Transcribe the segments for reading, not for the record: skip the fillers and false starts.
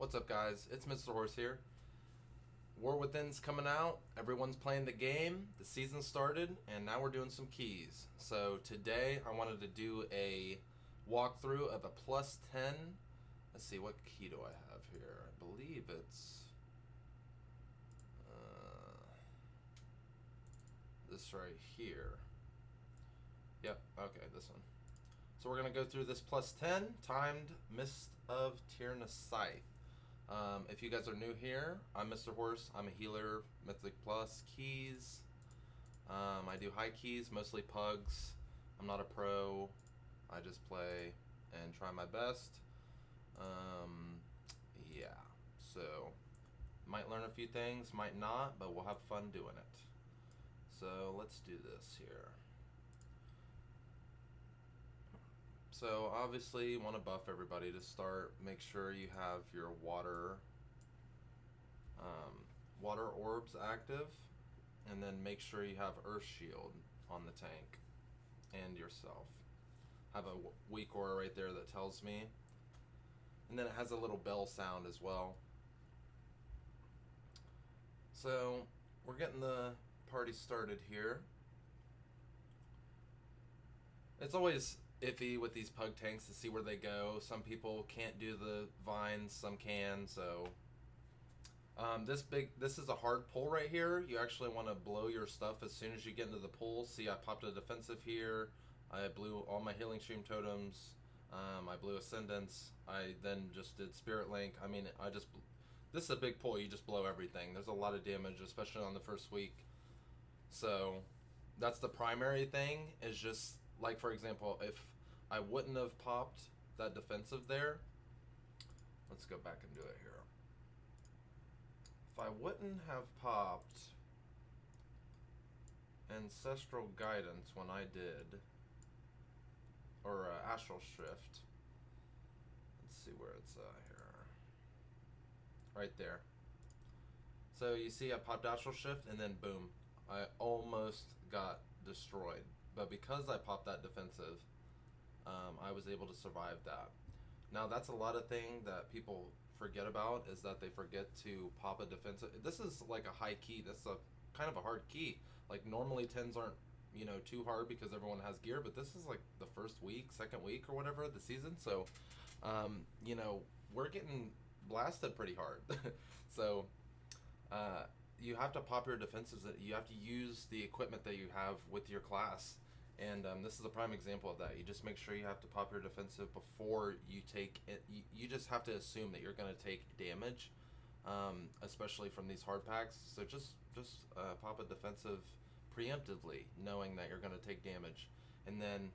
What's up, guys? It's Mr. Horse here. War Within's coming out. Everyone's playing the game. The season started, and now we're doing some keys. So today I wanted to do a walkthrough of a plus 10. Let's see, what key do I have here? I believe it's this right here. Yep, okay, this one. So we're going to go through this plus 10 timed Mist of Tirne Scithe. If you guys are new here, I'm Mr. Horse. I'm a healer, Mythic Plus, keys. I do high keys, mostly pugs. I'm not a pro. I just play and try my best. Yeah, so might learn a few things, might not, but we'll have fun doing it. So let's do this here. So obviously you want to buff everybody to start. Make sure you have your water orbs active, and then make sure you have Earth Shield on the tank and yourself. Have a weak aura right there that tells me, and then it has a little bell sound as well. So we're getting the party started here. It's always iffy with these pug tanks to see where they go. Some people can't do the vines, some can. So this is a hard pull right here. You actually want to blow your stuff as soon as you get into the pool. See, I popped a defensive here. I blew all my healing stream totems. I blew ascendants. I then just did spirit link. I mean, this is a big pull. You just blow everything. There's a lot of damage, especially on the first week. So that's the primary thing, is just like, for example, if I wouldn't have popped that defensive there, let's go back and do it here. If I wouldn't have popped Ancestral Guidance when I did, or Astral Shift, let's see where it's here, right there. So you see I popped Astral Shift and then boom, I almost got destroyed. But because I popped that defensive, I was able to survive that. Now that's a lot of thing that people forget about, is that they forget to pop a defensive. This is like a high key. This is a kind of a hard key. Like normally 10s aren't, you know, too hard because everyone has gear, but this is like the first week, second week or whatever of the season. So, you know, we're getting blasted pretty hard. So, you have to pop your defenses. You have to use the equipment that you have with your class. And this is a prime example of that. You just make sure you have to pop your defensive before you take it. You just have to assume that you're going to take damage, especially from these hard packs. So just pop a defensive preemptively, knowing that you're going to take damage. And then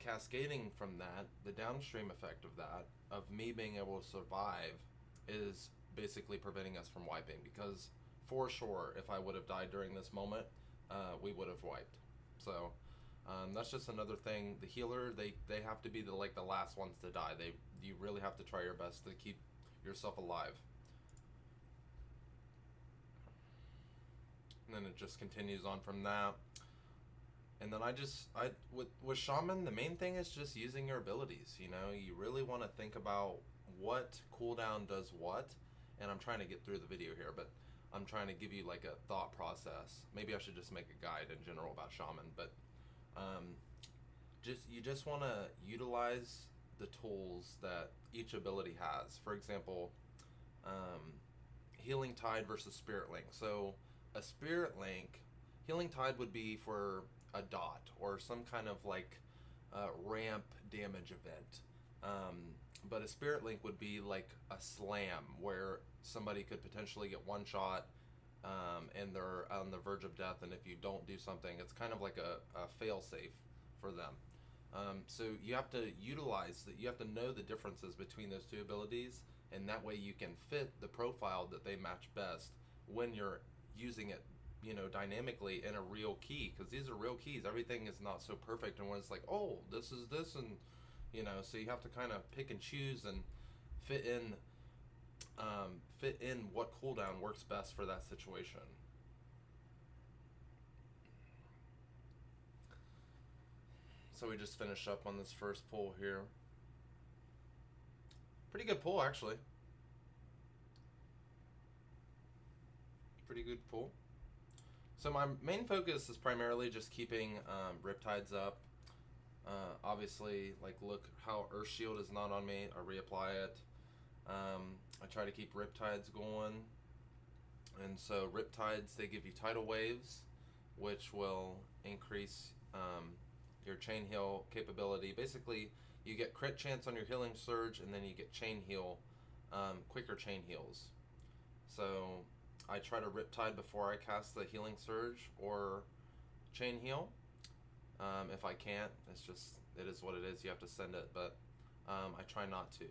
cascading from that, the downstream effect of that, of me being able to survive, is basically preventing us from wiping. Because for sure, if I would have died during this moment, we would have wiped. So that's just another thing. The healer, they have to be the last ones to die. You really have to try your best to keep yourself alive. And then it just continues on from that. And then with Shaman, the main thing is just using your abilities. You know, you really want to think about what cooldown does what. And I'm trying to get through the video here, but I'm trying to give you like a thought process. Maybe I should just make a guide in general about Shaman, but you just want to utilize the tools that each ability has. For example, Healing Tide versus Spirit Link. So a Spirit Link, Healing Tide would be for a dot or some kind of like ramp damage event. But a Spirit Link would be like a slam, where somebody could potentially get one shot and they're on the verge of death, and if you don't do something, it's kind of like a fail-safe for them. So you have to utilize that. You have to know the differences between those two abilities, and that way you can fit the profile that they match best when you're using it, you know, dynamically in a real key, because these are real keys. Everything is not so perfect, and when it's like, oh, this is this, and you know, so you have to kind of pick and choose and fit in what cooldown works best for that situation. So we just finished up on this first pull here. Pretty good pull, actually. pretty good pull. So my main focus is primarily just keeping Riptides up. Obviously, like, look how Earth Shield is not on me. I reapply it. I try to keep Riptides going. And so Riptides, they give you tidal waves, which will increase your chain heal capability. Basically, you get crit chance on your healing surge, and then you get chain heal, quicker chain heals. So I try to Riptide before I cast the healing surge or chain heal. If I can't, it's just, it is what it is. You have to send it, but I try not to.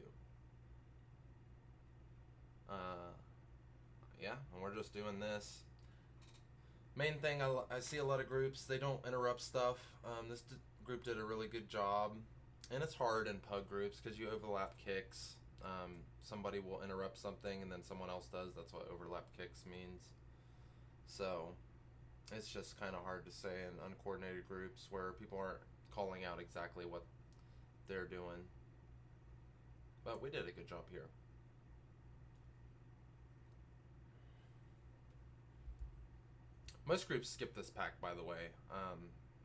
Yeah, and we're just doing this. Main thing, I see a lot of groups, they don't interrupt stuff. This group did a really good job. And it's hard in pug groups because you overlap kicks. Somebody will interrupt something and then someone else does. That's what overlap kicks means. So it's just kind of hard to say in uncoordinated groups where people aren't calling out exactly what they're doing. But we did a good job here. Most groups skip this pack, by the way.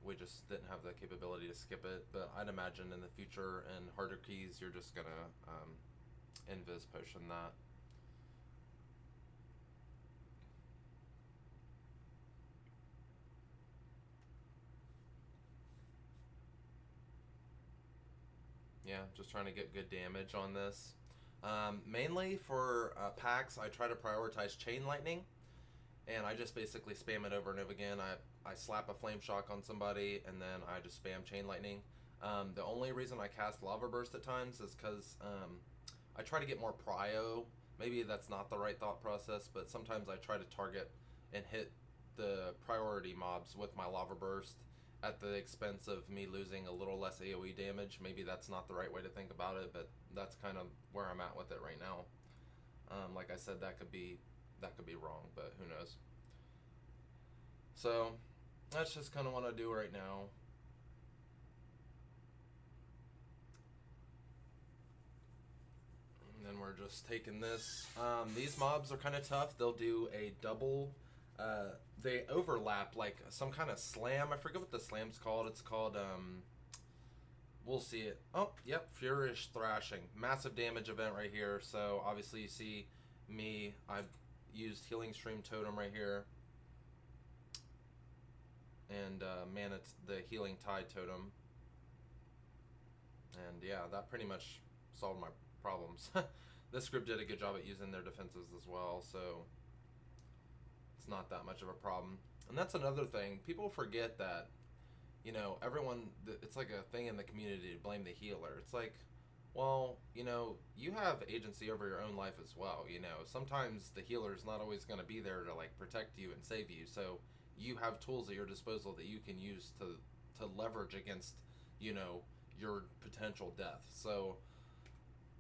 We just didn't have the capability to skip it, but I'd imagine in the future in harder keys, you're just gonna invis potion that. Yeah, just trying to get good damage on this. Mainly for packs, I try to prioritize Chain Lightning. And I just basically spam it over and over again. I slap a Flame Shock on somebody, and then I just spam Chain Lightning. The only reason I cast Lava Burst at times is because I try to get more prio. Maybe that's not the right thought process, but sometimes I try to target and hit the priority mobs with my Lava Burst at the expense of me losing a little less AoE damage. Maybe that's not the right way to think about it, but that's kind of where I'm at with it right now. Like I said, that could be wrong, but who knows. So that's just kind of what I do right now. And then we're just taking this. These mobs are kind of tough. They'll do a double. They overlap like some kind of slam. I forget what the slam's called. It's called we'll see it. Oh, yep, Furious Thrashing. Massive damage event right here. So obviously you see me, I've used Healing Stream Totem right here, and it's the Healing Tide Totem, and yeah, that pretty much solved my problems. This group did a good job at using their defenses as well, so it's not that much of a problem. And that's another thing, people forget that, you know, everyone, it's like a thing in the community to blame the healer. It's like, well, you know, you have agency over your own life as well, you know. Sometimes the healer is not always going to be there to, like, protect you and save you, so you have tools at your disposal that you can use to leverage against, you know, your potential death. So,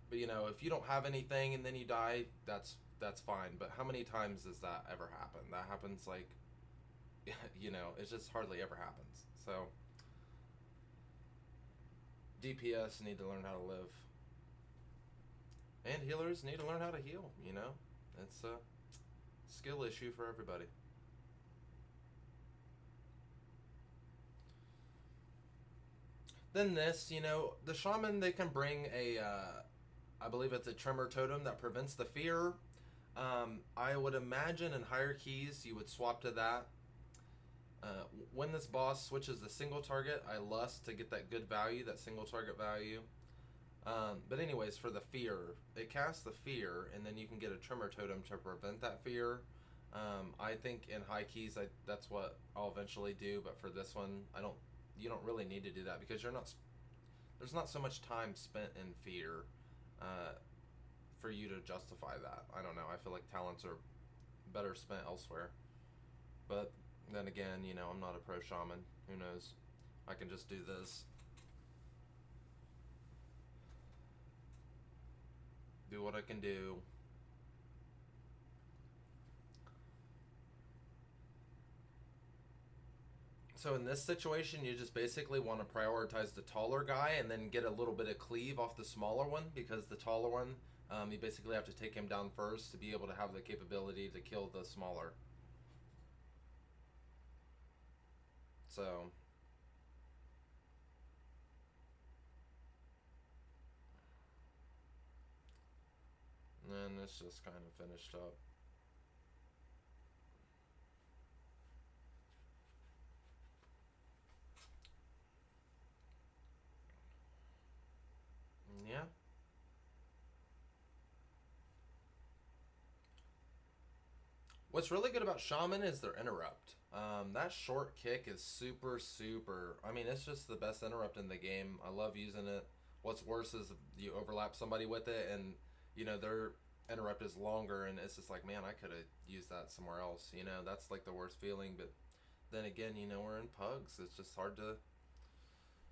but, you know, if you don't have anything and then you die, that's fine. But how many times does that ever happen? That happens, like, you know, it just hardly ever happens. So DPS need to learn how to live. And healers need to learn how to heal, you know? It's a skill issue for everybody. Then this, you know, the Shaman, they can bring a, I believe it's a Tremor Totem that prevents the fear. I would imagine in higher keys you would swap to that. When this boss switches to single target, I lust to get that good value, that single target value. But anyways, for the fear, it casts the fear, and then you can get a Tremor Totem to prevent that fear. I think in high keys, that's what I'll eventually do, but for this one, you don't really need to do that because there's not so much time spent in fear for you to justify that. I don't know, I feel like talents are better spent elsewhere. But then again, you know, I'm not a pro shaman. Who knows? I can just do this. Do what I can do. So in this situation, you just basically want to prioritize the taller guy and then get a little bit of cleave off the smaller one, because the taller one, you basically have to take him down first to be able to have the capability to kill the smaller. So and it's just kind of finished up. Yeah. What's really good about Shaman is their interrupt. That short kick is super, super. I mean, it's just the best interrupt in the game. I love using it. What's worse is you overlap somebody with it, and you know their interrupt is longer, and it's just like, man, I could have used that somewhere else. You know, that's like the worst feeling. But then again, you know, we're in pugs. It's just hard to,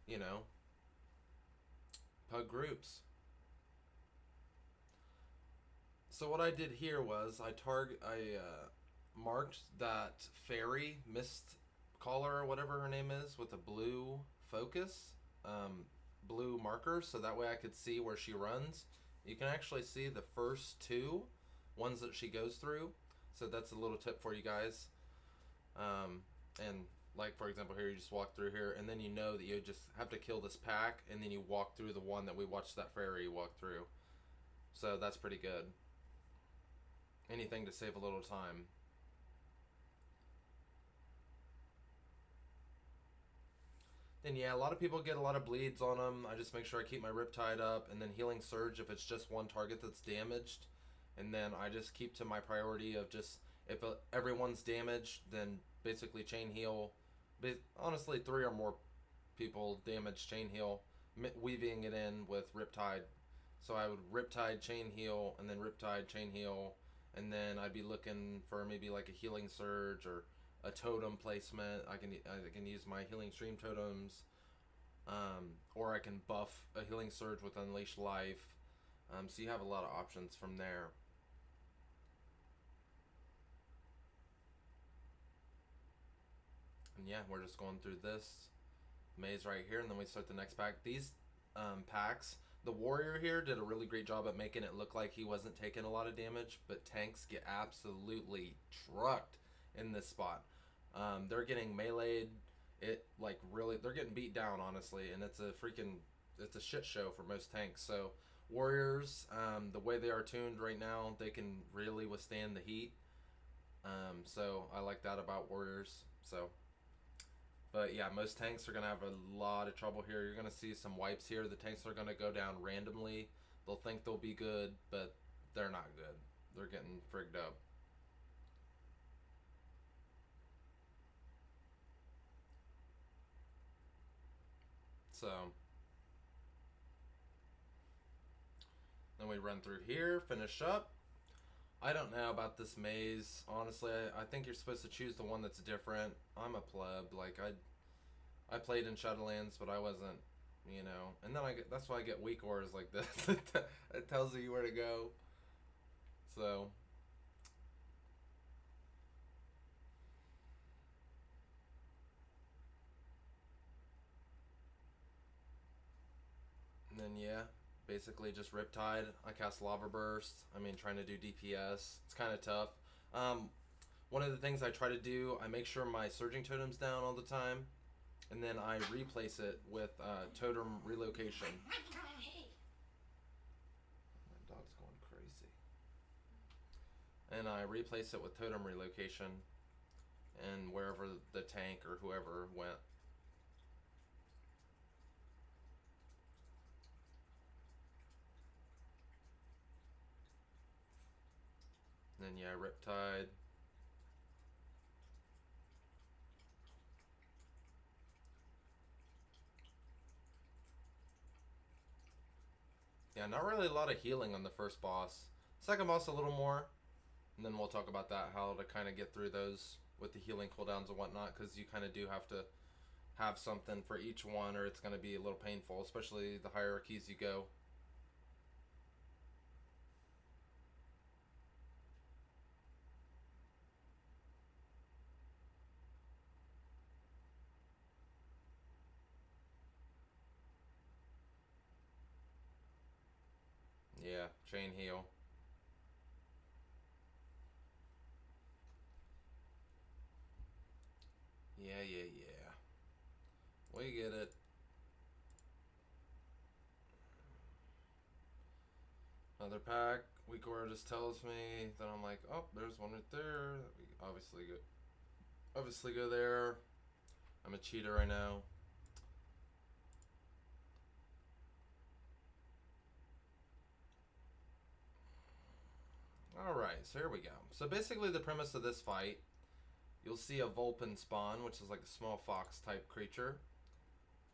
you know, pug groups. So what I did here was I marked that fairy mist caller or whatever her name is with a blue focus, um, blue marker, so that way I could see where she runs. You can actually see the first two ones that she goes through. So that's a little tip for you guys. And like for example here, you just walk through here, and then you know that you just have to kill this pack, and then you walk through the one that we watched that fairy walk through. So that's pretty good. Anything to save a little time. Then yeah, a lot of people get a lot of bleeds on them. I just make sure I keep my Riptide up, and then Healing Surge if it's just one target that's damaged. And then I just keep to my priority of just, if everyone's damaged, then basically chain heal. Honestly, 3 or more people damage chain heal, weaving it in with Riptide. So I would Riptide chain heal, and then Riptide chain heal, and then I'd be looking for maybe like a Healing Surge or a totem placement. I can use my Healing Stream totems, or I can buff a Healing Surge with Unleash Life. So you have a lot of options from there. And yeah, we're just going through this maze right here, and then we start the next pack. These packs, the warrior here did a really great job at making it look like he wasn't taking a lot of damage, but tanks get absolutely trucked in this spot. They're getting meleeed. It like really, they're getting beat down honestly, and it's a shit show for most tanks. So warriors, the way they are tuned right now, they can really withstand the heat. So I like that about warriors. So but yeah, most tanks are going to have a lot of trouble here. You're going to see some wipes here. The tanks are going to go down randomly. They'll think they'll be good, but they're not good. They're getting frigged up. So then we run through here, finish up. I don't know about this maze. Honestly, I think you're supposed to choose the one that's different. I'm a pleb. Like I played in Shadowlands, but I wasn't, you know. And then that's why I get weak ores like this. It tells you where to go. So and then yeah, basically just Riptide. I cast Lava Burst. I mean, trying to do DPS. It's kind of tough. Um, One of the things I try to do, I make sure my Surging Totem's down all the time, and then I replace it with Totem Relocation. My dog's going crazy. And I replace it with Totem Relocation, and wherever the tank or whoever went. And then yeah, Riptide. Yeah, not really a lot of healing on the first boss. Second boss a little more, and then we'll talk about that, how to kind of get through those with the healing cooldowns and whatnot, because you kind of do have to have something for each one, or it's going to be a little painful, especially the hierarchies you go. Yeah, chain heal. Yeah, yeah, yeah. We get it. Another pack. Weak Aura just tells me that I'm like, oh, there's one right there. We obviously go there. I'm a cheater right now. Alright, so here we go. So basically the premise of this fight, you'll see a Vulpin spawn, which is like a small fox type creature.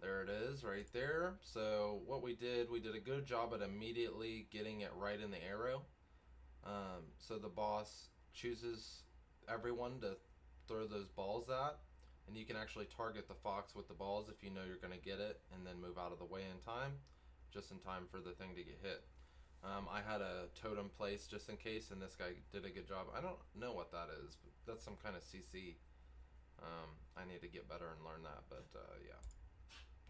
There it is, right there. So what we did a good job at immediately getting it right in the arrow. So the boss chooses everyone to throw those balls at, and you can actually target the fox with the balls if you know you're going to get it, and then move out of the way in time, just in time for the thing to get hit. I had a totem placed just in case, and this guy did a good job. I don't know what that is, but that's some kind of CC. I need to get better and learn that, but yeah,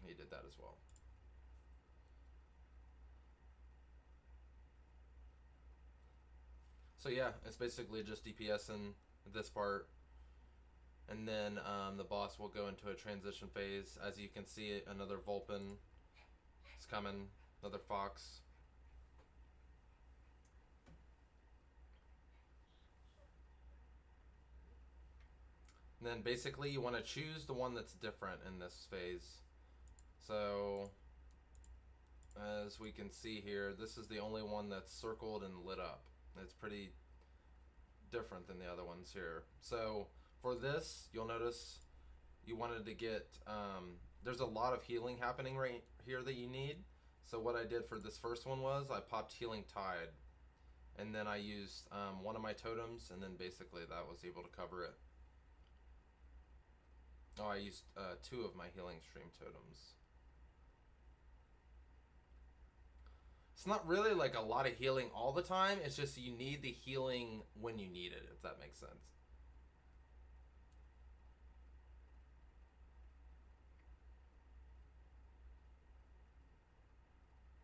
he did that as well. So yeah, it's basically just DPSing this part, and then the boss will go into a transition phase. As you can see, another Vulpin is coming, another fox. And then basically you want to choose the one that's different in this phase. So as we can see here, this is the only one that's circled and lit up. It's pretty different than the other ones here. So for this, you'll notice you wanted to get, there's a lot of healing happening right here that you need. So what I did for this first one was I popped Healing Tide, and then I used one of my totems, and then basically that was able to cover it. Oh, I used 2 of my Healing Stream totems. It's not really like a lot of healing all the time. It's just you need the healing when you need it, if that makes sense.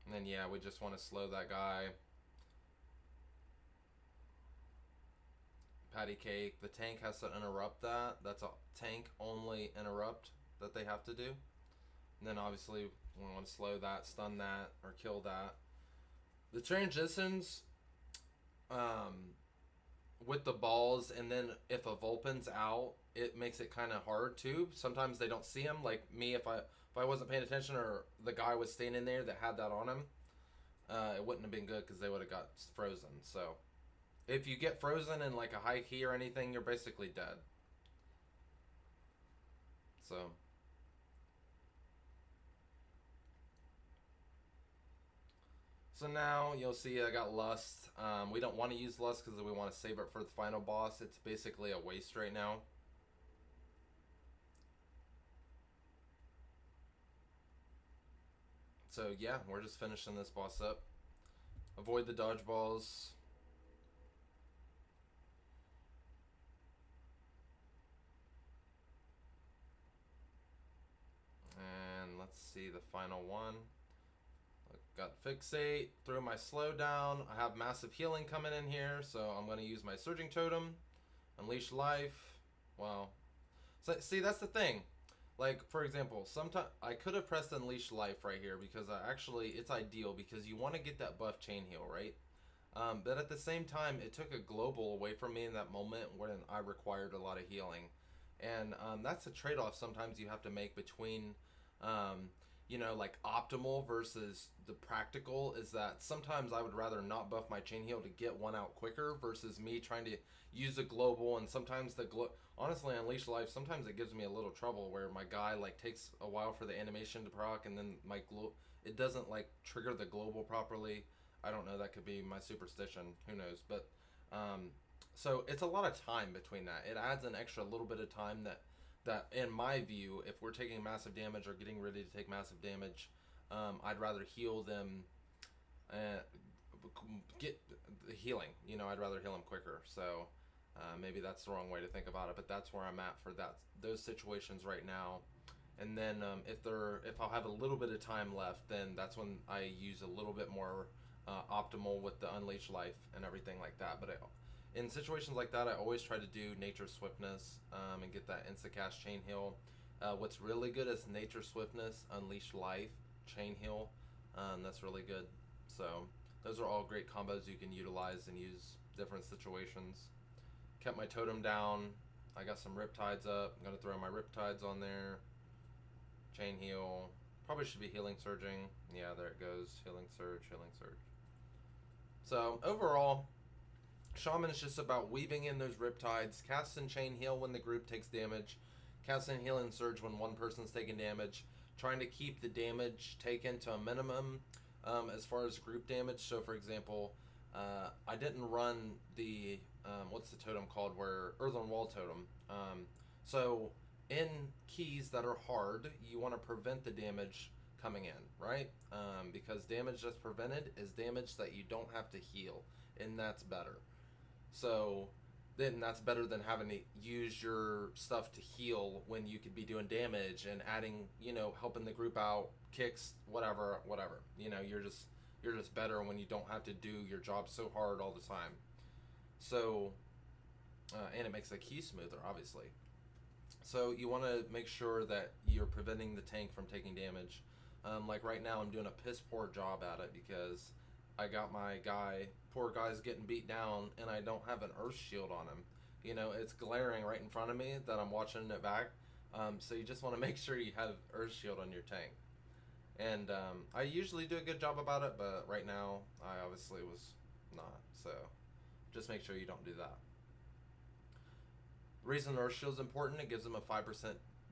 And then yeah, we just want to slow that guy. Patty cake. The tank has to interrupt that. That's a tank only interrupt that they have to do. And then obviously we want to slow that, stun that, or kill that. The transitions with the balls, and then if a Vulpin's out, it makes it kind of hard too. Sometimes they don't see him. Like me, if I wasn't paying attention, or the guy was standing there that had that on him, it wouldn't have been good because they would have got frozen. So if you get frozen in like a high key or anything, you're basically dead. So now you'll see I got Lust. We don't want to use Lust because we want to save it for the final boss. It's basically a waste right now. So yeah, we're just finishing this boss up. Avoid the dodgeballs. And let's see the final one. Got Fixate, throw my slow down. I have massive healing coming in here, so I'm going to use my Surging Totem. Unleash Life. Well, so, see, that's the thing. Like, for example, sometimes I could have pressed Unleash Life right here because actually it's ideal because you want to get that buff chain heal, right? But at the same time, it took a global away from me in that moment when I required a lot of healing. And that's a trade-off sometimes you have to make between, you know, like optimal versus the practical, is that sometimes I would rather not buff my chain heal to get one out quicker versus me trying to use a global, and sometimes honestly, Unleash Life, sometimes it gives me a little trouble where my guy like takes a while for the animation to proc, and then my it doesn't like trigger the global properly. I don't know, that could be my superstition, who knows, but so it's a lot of time between that. It adds an extra little bit of time that in my view, if we're taking massive damage or getting ready to take massive damage, I'd rather heal them and get the healing. You know, I'd rather heal them quicker. So maybe that's the wrong way to think about it, but that's where I'm at for those situations right now. And then if I'll have a little bit of time left, then that's when I use a little bit more optimal with the Unleash Life and everything like that. But in situations like that, I always try to do Nature's Swiftness and get that insta-cast chain heal. What's really good is Nature Swiftness, Unleash Life, Chain Heal. That's really good. So those are all great combos you can utilize and use different situations. Kept my totem down. I got some Riptides up. I'm gonna throw my Riptides on there. Chain Heal. Probably should be Healing Surging. Yeah, there it goes. Healing Surge, Healing Surge. So overall, Shaman is just about weaving in those Riptides, casting Chain Heal when the group takes damage, casting Healing Surge when one person's taking damage, trying to keep the damage taken to a minimum as far as group damage. So for example, I didn't run the, what's the totem called, where Earthen Wall Totem. So in keys that are hard, you want to prevent the damage coming in, right? Because damage that's prevented is damage that you don't have to heal, and that's better. So then that's better than having to use your stuff to heal when you could be doing damage and adding, you know, helping the group out, kicks, whatever. You know, you're just better when you don't have to do your job so hard all the time. So, and it makes the key smoother, obviously. So you want to make sure that you're preventing the tank from taking damage. Like right now, I'm doing a piss poor job at it because I got my guy, poor guy's getting beat down, and I don't have an Earth Shield on him. You know, it's glaring right in front of me that I'm watching it back. So you just want to make sure you have Earth Shield on your tank. And I usually do a good job about it, but right now I obviously was not. So just make sure you don't do that. The reason Earth Shield is important, it gives them a 5%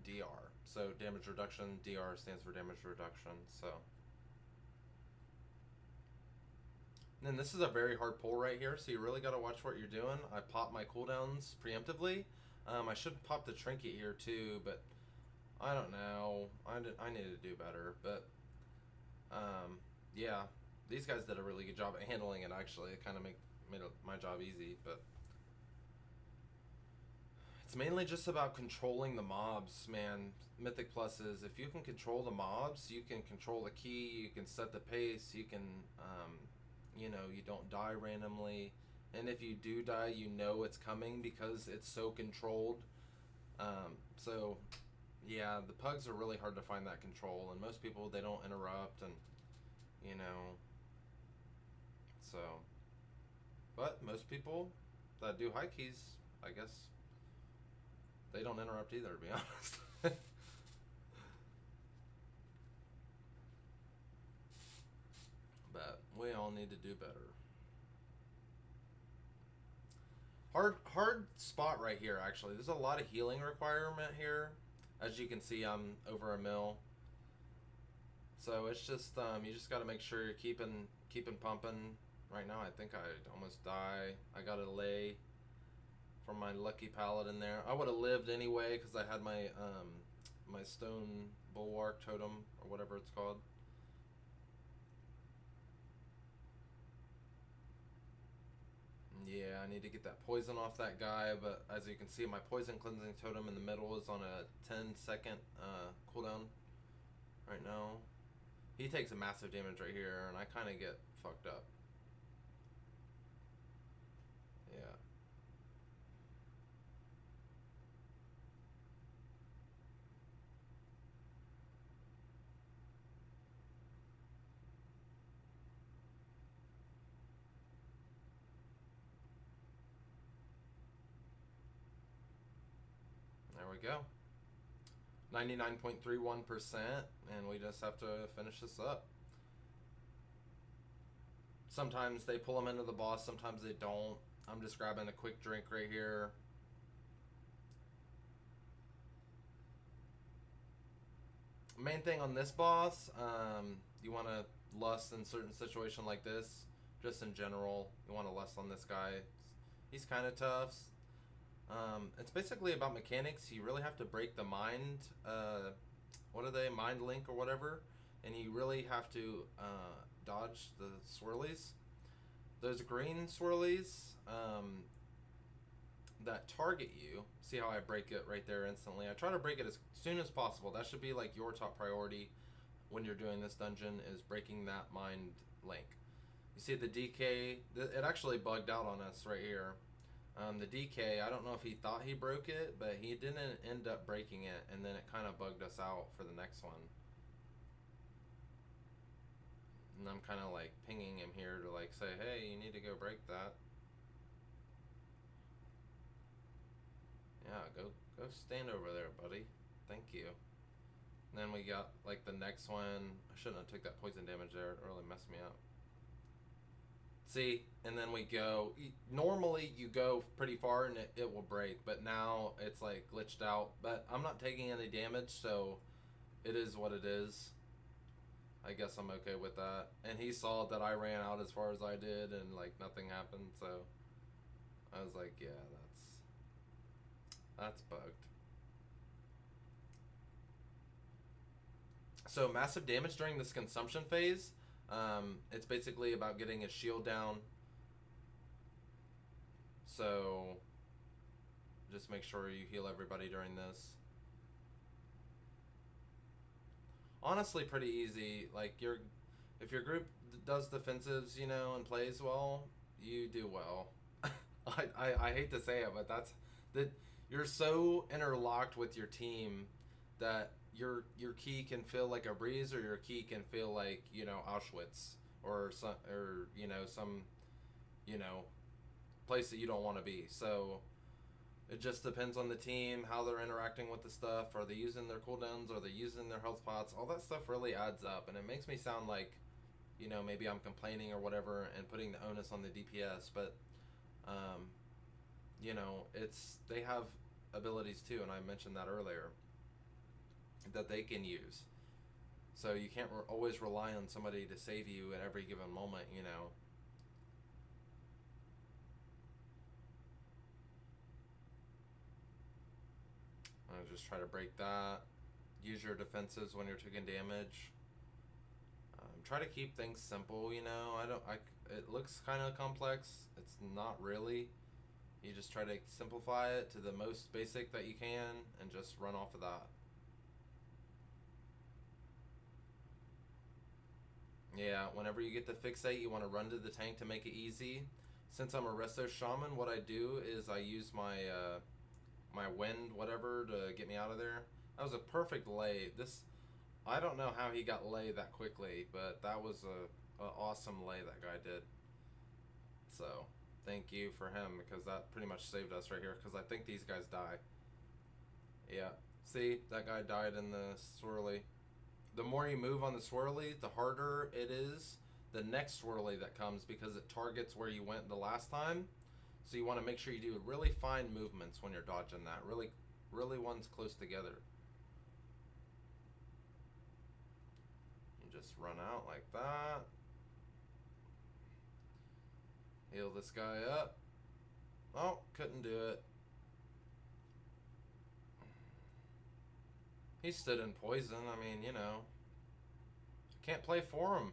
DR. So damage reduction, DR stands for damage reduction. So. And then this is a very hard pull right here, so you really got to watch what you're doing. I pop my cooldowns preemptively. I should pop the trinket here too, but I don't know. I need to do better, but yeah, these guys did a really good job at handling it. Actually, it kind of made my job easy, but it's mainly just about controlling the mobs, man. Mythic Plus is if you can control the mobs, you can control the key, you can set the pace, you can you know, you don't die randomly, and if you do die, you know it's coming because it's so controlled. So yeah, the pugs are really hard to find that control, and most people, they don't interrupt, and you know, so, but most people that do high keys, I guess they don't interrupt either, to be honest. But we all need to do better. Hard spot right here, actually. There's a lot of healing requirement here. As you can see, I'm over a mil. So it's just, you just got to make sure you're keeping pumping. Right now, I think I'd almost die. I got a lay from my lucky paladin there. I would have lived anyway because I had my my stone bulwark totem or whatever it's called. Yeah, I need to get that poison off that guy, but as you can see, my poison cleansing totem in the middle is on a 10-second cooldown right now. He takes a massive damage right here, and I kind of get fucked up. Yeah. There we go. 99.31%, and we just have to finish this up. Sometimes they pull them into the boss, sometimes they don't. I'm just grabbing a quick drink right here. Main thing on this boss, you want to lust in certain situation like this. Just in general, you want to lust on this guy. He's kind of tough. It's basically about mechanics. You really have to break the mind, what are they, mind link or whatever, and you really have to dodge the swirlies. Those green swirlies that target you, see how I break it right there instantly. I try to break it as soon as possible. That should be like your top priority when you're doing this dungeon, is breaking that mind link. You see the DK, it actually bugged out on us right here. The DK, I don't know if he thought he broke it, but he didn't end up breaking it, and then it kind of bugged us out for the next one. And I'm kind of like pinging him here to like say, hey, you need to go break that. Yeah, go stand over there, buddy. Thank you. And then we got like the next one. I shouldn't have took that poison damage there. It really messed me up. See, and then we go. Normally you go pretty far and it will break, but now it's like glitched out. But I'm not taking any damage, so it is what it is. I guess I'm okay with that. And he saw that I ran out as far as I did, and like nothing happened, so I was like, yeah, that's bugged. So massive damage during this consumption phase. It's basically about getting his shield down. So just make sure you heal everybody during this. Honestly, pretty easy. Like if your group does defensives, you know, and plays well, you do well. I hate to say it, but that's that. You're so interlocked with your team that your key can feel like a breeze, or your key can feel like, you know, Auschwitz, or some, or you know, some, you know, place that you don't want to be. So it just depends on the team, how they're interacting with the stuff. Are they using their cooldowns? Are they using their health pots? All that stuff really adds up, and it makes me sound like, you know, maybe I'm complaining or whatever and putting the onus on the DPS, but you know, they have abilities too, and I mentioned that earlier, that they can use. So you can't always rely on somebody to save you at every given moment, you know. I'm just try to break that. Use your defenses when you're taking damage. Try to keep things simple, you know. It looks kind of complex. It's not really. You just try to simplify it to the most basic that you can and just run off of that. Yeah, whenever you get to fixate, you want to run to the tank to make it easy. Since I'm a resto shaman, what I do is I use my my wind whatever to get me out of there. That was a perfect lay. I don't know how he got lay that quickly, but that was a awesome lay that guy did. So thank you for him, because that pretty much saved us right here, because I think these guys die. Yeah, see, that guy died in the swirly. The more you move on the swirly, the harder it is the next swirly that comes, because it targets where you went the last time. So you want to make sure you do really fine movements when you're dodging that. Really ones close together. You just run out like that. Heal this guy up. Oh, couldn't do it. He stood in poison. I mean, you know. Can't play for him,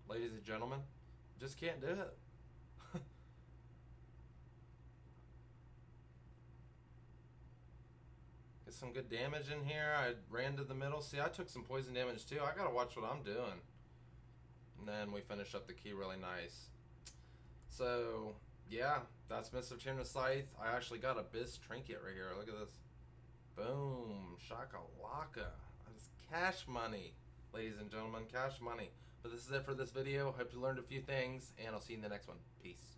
ladies and gentlemen. Just can't do it. Get some good damage in here. I ran to the middle. See, I took some poison damage too. I gotta watch what I'm doing. And then we finish up the key really nice. So, yeah, that's Mists Tirne Scythe. I actually got a Biz trinket right here. Look at this. Boom. Shakalaka. That's cash money, ladies and gentlemen. Cash money. But this is it for this video. Hope you learned a few things, and I'll see you in the next one. Peace.